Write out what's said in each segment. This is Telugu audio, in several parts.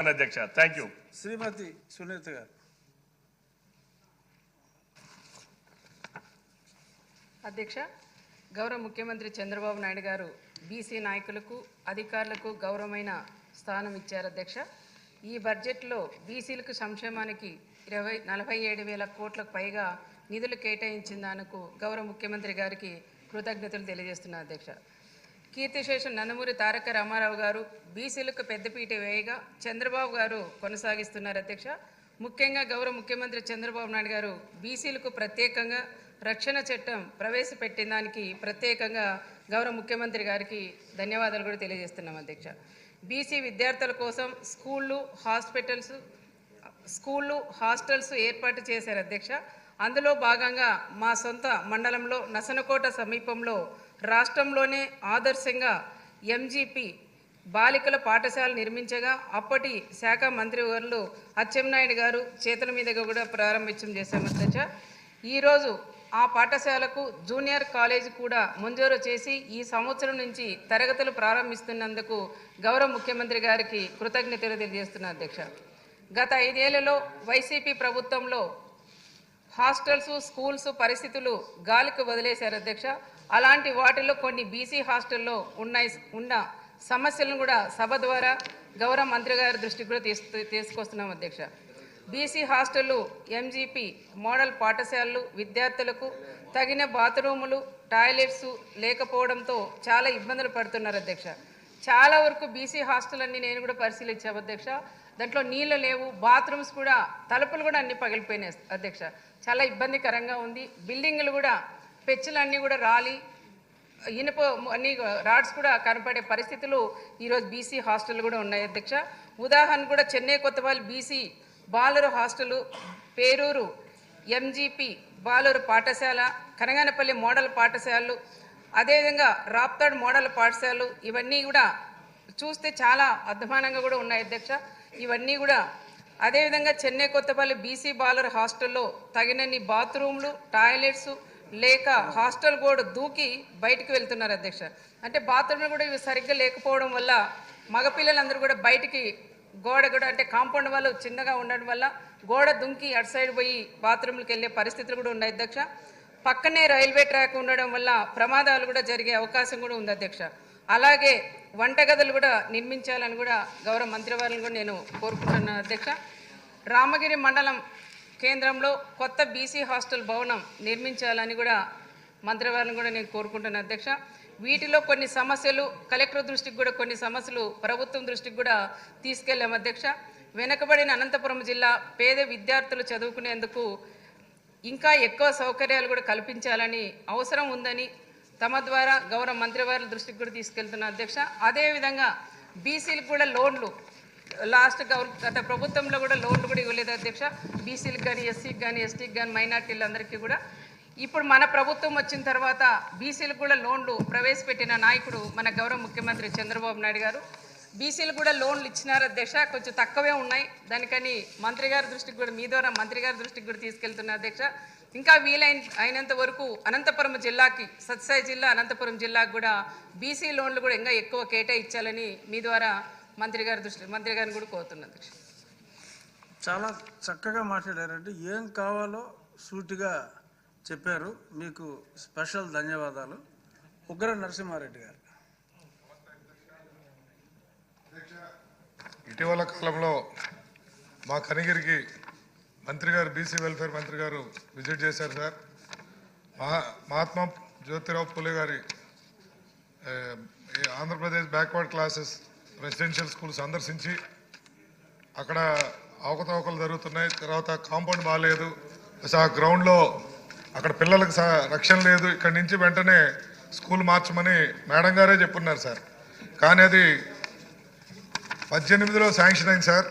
అధ్యక్ష. Thank you. శ్రీమతి సునీత గారు. అధ్యక్ష, గౌరవ ముఖ్యమంత్రి చంద్రబాబు నాయుడు గారు బీసీ నాయకులకు అధికారులకు గౌరవమైన స్థానం ఇచ్చారు అధ్యక్ష. ఈ బడ్జెట్లో బీసీలకు సంక్షేమానికి 47,000 కోట్లకు పైగా నిధులు కేటాయించిన దానికి గౌరవ ముఖ్యమంత్రి గారికి కృతజ్ఞతలు తెలియజేస్తున్నారు అధ్యక్ష. కీర్తిశేషం నందమూరి తారక రామారావు గారు బీసీలకు పెద్దపీట వేయగా చంద్రబాబు గారు కొనసాగిస్తున్నారు అధ్యక్ష. ముఖ్యంగా గౌరవ ముఖ్యమంత్రి చంద్రబాబు నాయుడు గారు బీసీలకు ప్రత్యేకంగా రక్షణ చట్టం ప్రవేశపెట్టిన దానికి ప్రత్యేకంగా గౌరవ ముఖ్యమంత్రి గారికి ధన్యవాదాలు కూడా తెలియజేస్తున్నాం అధ్యక్ష. బీసీ విద్యార్థుల కోసం స్కూళ్ళు హాస్టల్స్ ఏర్పాటు చేశారు అధ్యక్ష. అందులో భాగంగా మా సొంత మండలంలో నసనకోట సమీపంలో రాష్ట్రంలోనే ఆదర్శంగా ఎంజీపీ బాలికల పాఠశాల నిర్మించగా అప్పటి శాఖ మంత్రి వర్యులు అచ్చెన్నాయుడు గారు చేతుల మీదుగా కూడా ప్రారంభించడం చేశాము అధ్యక్ష. ఈరోజు ఆ పాఠశాలకు జూనియర్ కాలేజ్ కూడా మంజూరు చేసి ఈ సంవత్సరం నుంచి తరగతులు ప్రారంభిస్తున్నందుకు గౌరవ ముఖ్యమంత్రి గారికి కృతజ్ఞతలు తెలియజేస్తున్నా అధ్యక్ష. గత 5 ఏళ్లలో వైసీపీ ప్రభుత్వంలో హాస్టల్స్ స్కూల్స్ పరిస్థితులు గాలికి వదిలేశారు అధ్యక్ష. అలాంటి వాటిల్లో కొన్ని బీసీ హాస్టల్లో ఉన్న సమస్యలను కూడా సభ ద్వారా గౌరవ మంత్రి గారి దృష్టికి కూడా తీసుకొస్తున్నాం అధ్యక్ష. బీసీ హాస్టళ్ళు ఎంజీపీ మోడల్ పాఠశాలలు విద్యార్థులకు తగిన బాత్రూములు టాయిలెట్స్ లేకపోవడంతో చాలా ఇబ్బందులు పడుతున్నారు అధ్యక్ష. చాలా వరకు బీసీ హాస్టల్ అన్ని నేను కూడా పరిశీలించాము అధ్యక్ష. దాంట్లో నీళ్ళు లేవు, బాత్రూమ్స్ కూడా తలుపులు కూడా అన్ని పగిలిపోయినాయి అధ్యక్ష. చాలా ఇబ్బందికరంగా ఉంది. బిల్డింగ్లు కూడా పెచ్చులు అన్నీ కూడా రాలి ఇనుప అన్ని రాడ్స్ కూడా కనపడే పరిస్థితులు ఈరోజు బీసీ హాస్టల్ కూడా ఉన్నాయి అధ్యక్ష. ఉదాహరణ కూడా చెన్నై కొత్తపల్లి బీసీ బాలురు హాస్టలు, పేరూరు ఎంజీపీ బాలురు పాఠశాల, కనగానపల్లి మోడల్ పాఠశాలలు, అదేవిధంగా రాప్తాడ్ మోడల్ పాఠశాలలు ఇవన్నీ కూడా చూస్తే చాలా అధ్వానంగా కూడా ఉన్నాయి అధ్యక్ష. ఇవన్నీ కూడా అదేవిధంగా చెన్నై కొత్తపల్లి బీసీ బాలురు హాస్టల్లో తగినన్ని బాత్రూమ్లు టాయిలెట్స్ లేక హాస్టల్ కూడా దూకి బయటికి వెళ్తున్నారు అధ్యక్ష. అంటే బాత్రూమ్లు కూడా ఇవి సరిగ్గా లేకపోవడం వల్ల మగపిల్లలందరూ కూడా బయటికి గోడ కూడా అంటే కాంపౌండ్ వాళ్ళు చిన్నగా ఉండడం వల్ల గోడ దుంకి అటు సైడ్ పోయి బాత్రూమ్లకు వెళ్ళే పరిస్థితులు కూడా ఉన్నాయి అధ్యక్ష. పక్కనే రైల్వే ట్రాక్ ఉండడం వల్ల ప్రమాదాలు కూడా జరిగే అవకాశం కూడా ఉంది అధ్యక్ష. అలాగే వంటగదులు కూడా నిర్మించాలని కూడా గౌరవ మంత్రివారిని కూడా నేను కోరుకుంటున్నాను అధ్యక్ష. రామగిరి మండలం కేంద్రంలో కొత్త బీసీ హాస్టల్ భవనం నిర్మించాలని కూడా మంత్రివారిని కూడా నేను కోరుకుంటున్నాను అధ్యక్ష. వీటిలో కొన్ని సమస్యలు కలెక్టర్ దృష్టికి కూడా కొన్ని సమస్యలు ప్రభుత్వం దృష్టికి కూడా తీసుకెళ్లాం అధ్యక్ష. వెనుకబడిన అనంతపురం జిల్లా పేద విద్యార్థులు చదువుకునేందుకు ఇంకా ఎక్కువ సౌకర్యాలు కూడా కల్పించాలని అవసరం ఉందని తమ ద్వారా గౌరవ మంత్రివారి దృష్టికి కూడా తీసుకెళ్తున్న అధ్యక్ష. అదేవిధంగా బీసీలకు కూడా లోన్లు గత ప్రభుత్వంలో కూడా లోన్లు కూడా ఇవ్వలేదు అధ్యక్ష. బీసీలకు కానీ ఎస్సీకి కానీ ఎస్టీకి కానీ మైనార్టీలందరికీ కూడా ఇప్పుడు మన ప్రభుత్వం వచ్చిన తర్వాత బీసీలకు కూడా లోన్లు ప్రవేశపెట్టిన నాయకుడు మన గౌరవ ముఖ్యమంత్రి చంద్రబాబు నాయుడు గారు. బీసీలు కూడా లోన్లు ఇచ్చినారు అధ్యక్ష, కొంచెం తక్కువే ఉన్నాయి. దానికని మంత్రి గారి దృష్టికి కూడా మీ ద్వారా మంత్రి గారి దృష్టికి కూడా తీసుకెళ్తున్న అధ్యక్ష. ఇంకా అయినంత వరకు అనంతపురం జిల్లాకి సత్సాయి జిల్లా అనంతపురం జిల్లాకు కూడా బీసీ లోన్లు కూడా ఇంకా ఎక్కువ కేటాయించాలని మీ ద్వారా మంత్రి గారిని కూడా కోరుతున్నారు అధ్యక్ష. చాలా చక్కగా మాట్లాడారంటే ఏం కావాలో సూటిగా చెప్పారు. మీకు స్పెషల్ ధన్యవాదాలు. ఉగ్ర నరసింహారెడ్డి గారు. ఇటీవల కాలంలో మా కనిగిరికి మంత్రి గారు బీసీ వెల్ఫేర్ మంత్రి గారు విజిట్ చేశారు సార్. మహాత్మా జ్యోతిరావు పూలే గారి Andhra Pradesh backward classes residential school సందర్శించి అక్కడ అవకతవకలు జరుగుతున్నాయి, తర్వాత కాంపౌండ్ బాగాలేదు, ఆ గ్రౌండ్లో అక్కడ పిల్లలకు రక్షణ లేదు, ఇక్కడి నుంచి వెంటనే స్కూల్ మార్చమని మేడం గారే చెప్పున్నారు సార్. కానీ అది 18లో శాంక్షన్ అయింది సార్.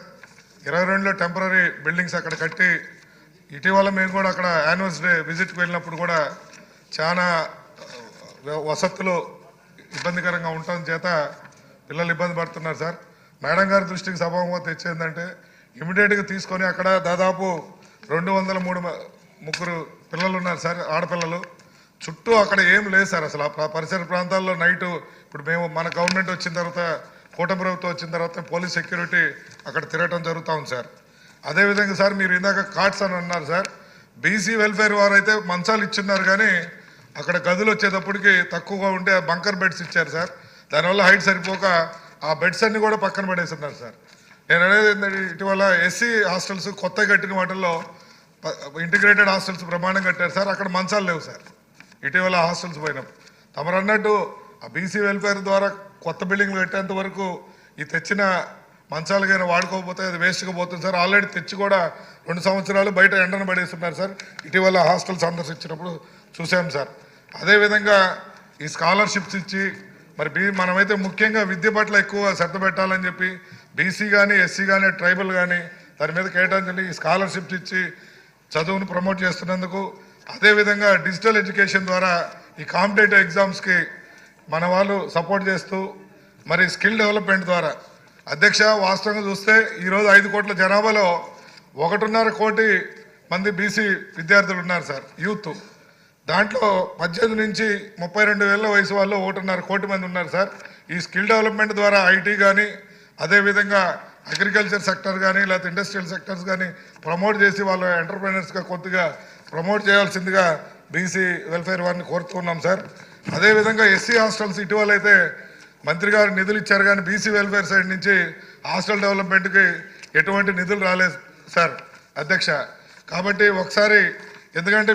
22లో టెంపరీ బిల్డింగ్స్ అక్కడ కట్టి ఇటీవల మేము కూడా అక్కడ యాన్యువల్ డే విజిట్కి వెళ్ళినప్పుడు కూడా చాలా వసతులు ఇబ్బందికరంగా ఉండటం చేత పిల్లలు ఇబ్బంది పడుతున్నారు సార్. మేడం గారి దృష్టికి సభాముఖంగా తెచ్చేందంటే ఇమీడియట్గా తీసుకొని అక్కడ దాదాపు 203 పిల్లలు ఉన్నారు సార్, ఆడపిల్లలు. చుట్టూ అక్కడ ఏం లేదు సార్. అసలు ఆ పరిసర ప్రాంతాల్లో నైటు ఇప్పుడు మేము మన గవర్నమెంట్ వచ్చిన తర్వాత కూటమి ప్రభుత్వం వచ్చిన తర్వాత పోలీస్ సెక్యూరిటీ అక్కడ తిరగటం జరుగుతూ ఉంది సార్. అదేవిధంగా సార్ మీరు ఇందాక కార్డ్స్ అని అన్నారు సార్, బీసీ వెల్ఫేర్ వారు అయితే మంచాలు ఇచ్చిన్నారు కానీ అక్కడ గదులు వచ్చేటప్పటికి తక్కువగా ఉంటే బంకర్ బెడ్స్ ఇచ్చారు సార్. దానివల్ల హైట్ సరిపోక ఆ బెడ్స్ అన్ని కూడా పక్కన పడేస్తున్నారు సార్. నేను అనేది ఏంటంటే ఇటీవల ఎస్సీ హాస్టల్స్ కొత్తగా కట్టిన వాటిల్లో ఇంటిగ్రేటెడ్ హాస్టల్స్ ప్రమాణం కట్టారు సార్, అక్కడ మంచాలు లేవు సార్. ఇటీవల హాస్టల్స్ పోయినప్పుడు తమరు అన్నట్టు ఆ బీసీ వెల్ఫేర్ ద్వారా కొత్త బిల్డింగ్లు కట్టేంత వరకు ఈ తెచ్చిన మంచాలు కానీ వాడుకోకపోతే అది వేస్ట్గా పోతుంది సార్. ఆల్రెడీ తెచ్చి కూడా 2 సంవత్సరాలు బయట ఎండను పడేస్తున్నారు సార్. ఇటీవల హాస్టల్ సందర్శించినప్పుడు చూసాం సార్. అదేవిధంగా ఈ స్కాలర్షిప్స్ ఇచ్చి మరి మనమైతే ముఖ్యంగా విద్య పట్ల ఎక్కువ శ్రద్ధ పెట్టాలని చెప్పి బీసీ కానీ ఎస్సీ కానీ ట్రైబల్ కానీ దాని మీద కేటాయించండి. ఈ స్కాలర్షిప్స్ ఇచ్చి చదువును ప్రమోట్ చేస్తున్నందుకు, అదేవిధంగా డిజిటల్ ఎడ్యుకేషన్ ద్వారా ఈ కాంపిటేటివ్ ఎగ్జామ్స్కి మన వాళ్ళు సపోర్ట్ చేస్తూ మరి స్కిల్ డెవలప్మెంట్ ద్వారా అధ్యక్ష వాస్తవంగా చూస్తే ఈరోజు 5 కోట్ల జనాభాలో 1.5 కోటి మంది బీసీ విద్యార్థులు ఉన్నారు సార్, యూత్. దాంట్లో 18 నుంచి 32 ఏళ్ళ వయసు వాళ్ళు 1.5 కోటి మంది ఉన్నారు సార్. ఈ స్కిల్ డెవలప్మెంట్ ద్వారా ఐటీ కానీ అదేవిధంగా అగ్రికల్చర్ సెక్టర్ కానీ లేకపోతే ఇండస్ట్రియల్ సెక్టర్స్ కానీ ప్రమోట్ చేసి వాళ్ళ ఎంటర్ప్రైనర్స్గా కొద్దిగా ప్రమోట్ చేయాల్సిందిగా బీసీ వెల్ఫేర్ వారిని కోరుతున్నాం సార్. అదేవిధంగా ఎస్సీ హాస్టల్స్ ఇటీవల అయితే మంత్రి గారు నిధులు ఇచ్చారు కానీ బీసీ వెల్ఫేర్ సైడ్ నుంచి హాస్టల్ డెవలప్మెంట్కి ఎటువంటి నిధులు రాలేదు సార్ అధ్యక్ష. కాబట్టి ఒకసారి ఎందుకంటే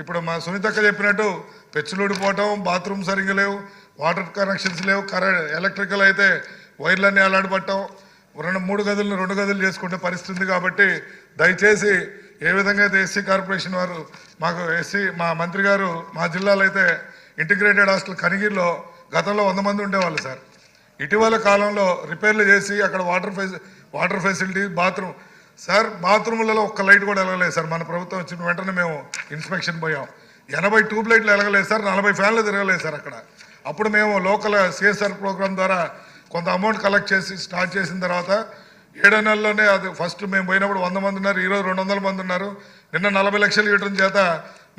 ఇప్పుడు మా సునీతక్క చెప్పినట్టు పెచ్చులు ఊడిపోవటం, బాత్రూమ్ సరిగ్గా లేవు, వాటర్ కనెక్షన్స్ లేవు, ఎలక్ట్రికల్ అయితే వైర్లన్నీ అలాడబట్టడం, 3 గదులను 2 గదులు చేసుకునే పరిస్థితి. కాబట్టి దయచేసి ఏ విధంగా అయితే ఎస్సీ కార్పొరేషన్ వారు మాకు మా మంత్రి గారు మా జిల్లాలో అయితే ఇంటిగ్రేటెడ్ హాస్టల్ కనిగిరిలో గతంలో 100 మంది ఉండేవాళ్ళు సార్. ఇటీవల కాలంలో రిపేర్లు చేసి అక్కడ వాటర్ ఫెసిలిటీ బాత్రూమ్ సార్, బాత్రూములలో ఒక్క లైట్ కూడా వెలగలేదు సార్. మన ప్రభుత్వం వచ్చిన వెంటనే మేము ఇన్స్పెక్షన్ పోయాం, 80 ట్యూబ్ లైట్లు వెలగలేదు సార్, 40 ఫ్యాన్లు తిరగలేదు సార్ అక్కడ. అప్పుడు మేము లోకల్ సిఎస్ఆర్ ప్రోగ్రామ్ ద్వారా కొంత అమౌంట్ కలెక్ట్ చేసి స్టార్ట్ చేసిన తర్వాత 7 నెలల్లోనే అది ఫస్ట్ మేము పోయినప్పుడు 100 మంది ఉన్నారు, ఈరోజు 200 మంది ఉన్నారు. నిన్న 40 లక్షలు ఇవ్వడం చేత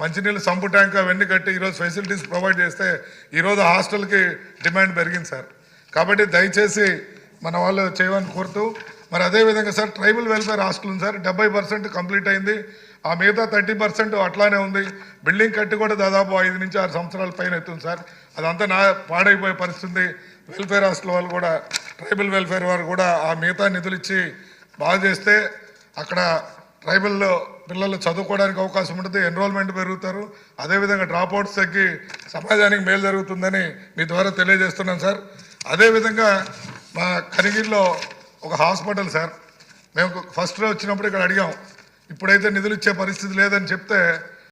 మంచినీళ్ళు సంపు ట్యాంక్ అవన్నీ కట్టి ఈరోజు ఫెసిలిటీస్ ప్రొవైడ్ చేస్తే ఈరోజు హాస్టల్కి డిమాండ్ పెరిగింది సార్. కాబట్టి దయచేసి మన వాళ్ళు చేయమని కోరుతూ మరి అదేవిధంగా సార్ ట్రైబల్ వెల్ఫేర్ హాస్టల్ ఉంది సార్, 70% కంప్లీట్ అయింది. ఆ మిగతా 30% అట్లానే ఉంది. బిల్డింగ్ కట్టి కూడా దాదాపు 5 నుంచి 6 సంవత్సరాల పైన అవుతుంది సార్. అదంతా పాడైపోయే పరిస్థితి. వెల్ఫేర్ హాస్టల్ వాళ్ళు కూడా ట్రైబల్ వెల్ఫేర్ వారు కూడా ఆ మిగతా నిధులు ఇచ్చి బాగా చేస్తే అక్కడ ట్రైబల్లో పిల్లలు చదువుకోవడానికి అవకాశం ఉంటుంది, ఎన్రోల్మెంట్ పెరుగుతారు, అదేవిధంగా డ్రాప్అవుట్స్ తగ్గి సమాజానికి మేలు జరుగుతుందని మీ ద్వారా తెలియజేస్తున్నాను సార్. అదేవిధంగా మా కనిగిరిలో ఒక హాస్పిటల్ సార్, మేము ఫస్ట్లో వచ్చినప్పుడు ఇక్కడ అడిగాం, ఇప్పుడైతే నిధులు ఇచ్చే పరిస్థితి లేదని చెప్తే